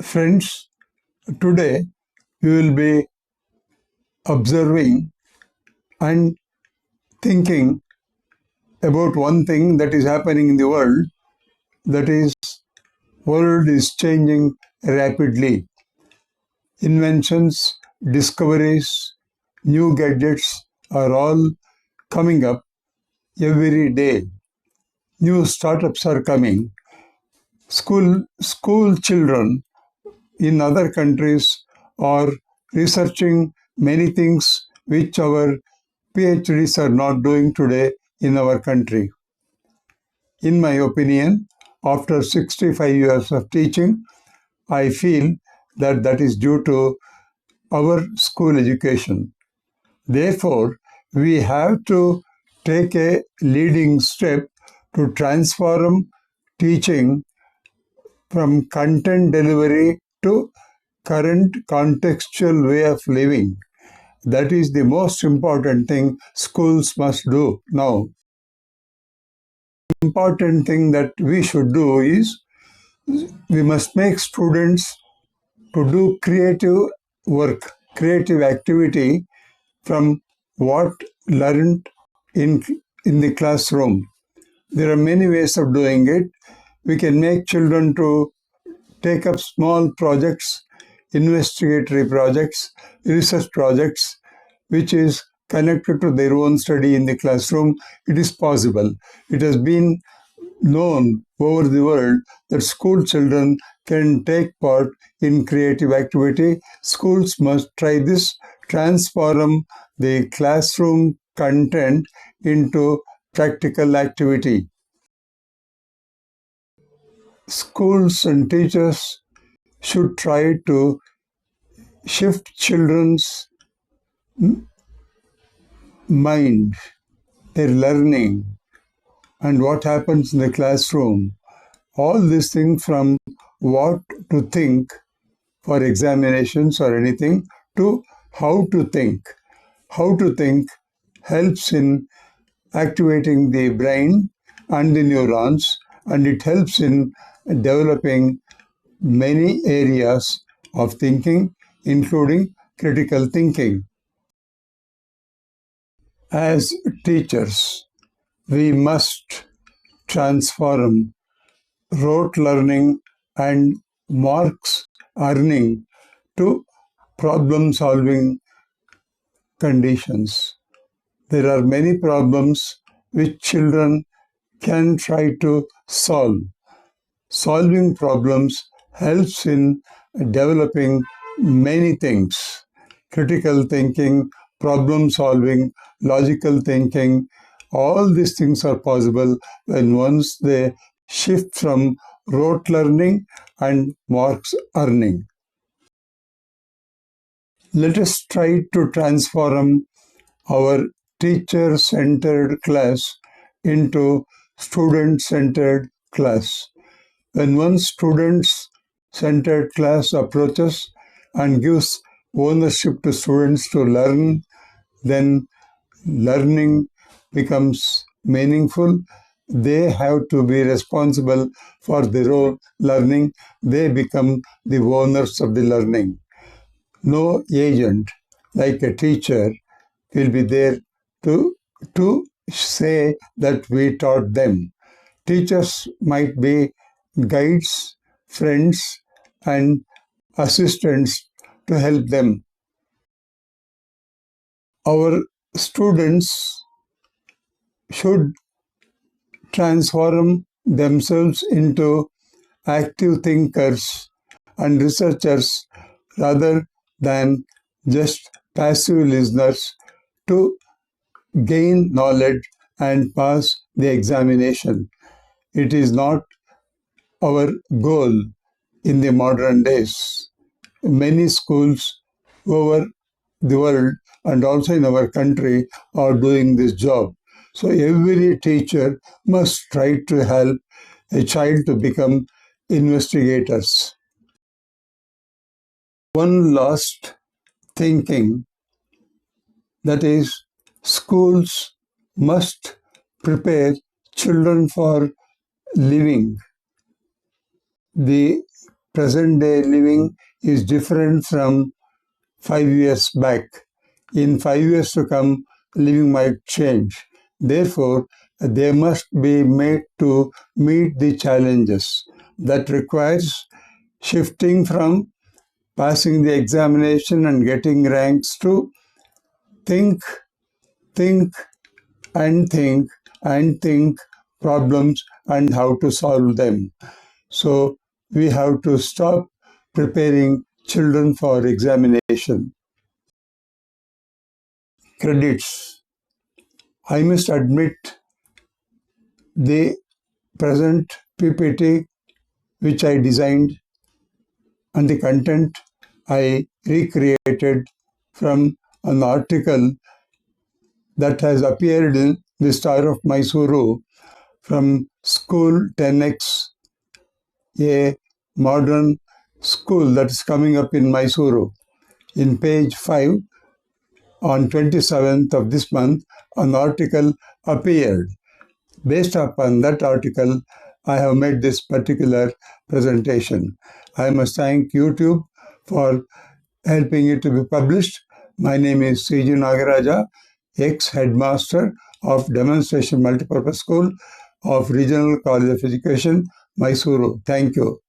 Friends, today we will be observing and thinking about one thing that is happening in the world. That is, world is changing rapidly. Inventions, discoveries, new gadgets are all coming up every day. New startups are coming. School children in other countries are researching many things which our PhDs are not doing today in our country. In my opinion, after 65 years of teaching, I feel that that is due to our school education. Therefore, we have to take a leading step to transform teaching from content delivery to current contextual way of living. That is the most important thing schools must do now. Important thing that we should do is we must make students to do creative work, creative activity from what learned in the classroom. There are many ways of doing it. We can make children to take up small projects, investigatory projects, research projects, which is connected to their own study in the classroom. It is possible. It has been known over the world that school children can take part in creative activity. Schools must try this, transform the classroom content into practical activity. Schools and teachers should try to shift children's mind, their learning, and what happens in the classroom. All these things from what to think for examinations or anything to how to think. How to think helps in activating the brain and the neurons, and it helps in developing many areas of thinking, including critical thinking. As teachers, we must transform rote learning and marks earning to problem solving conditions. There are many problems which children can try to solve. Solving problems helps in developing many things: critical thinking, problem solving, logical thinking. All these things are possible when once they shift from rote learning and marks earning. Let us try to transform our teacher-centered class into student-centered class. When one student-centered class approaches and gives ownership to students to learn, then learning becomes meaningful. They have to be responsible for their own learning. They become the owners of the learning. No agent, like a teacher, will be there to say that we taught them. Teachers might be guides, friends, and assistants to help them. Our students should transform themselves into active thinkers and researchers rather than just passive listeners to gain knowledge and pass the examination. It is not our goal in the modern days. Many schools over the world and also in our country are doing this job. So every teacher must try to help a child to become investigators. One last thinking, that is, schools must prepare children for living. The present day living is different from 5 years back. In 5 years to come, living might change. Therefore, they must be made to meet the challenges. That requires shifting from passing the examination and getting ranks to think, think, and think, and think problems and how to solve them. So we have to stop preparing children for examination. Credits. I must admit the present PPT which I designed and the content I recreated from an article that has appeared in the Star of Mysuru from School 10X, a modern school that is coming up in Mysuru. In page 5, on 27th of this month, an article appeared. Based upon that article, I have made this particular presentation. I must thank YouTube for helping it to be published. My name is C.G. Nagaraja, ex-headmaster of Demonstration Multipurpose School of Regional College of Education, Mysuru. Thank you.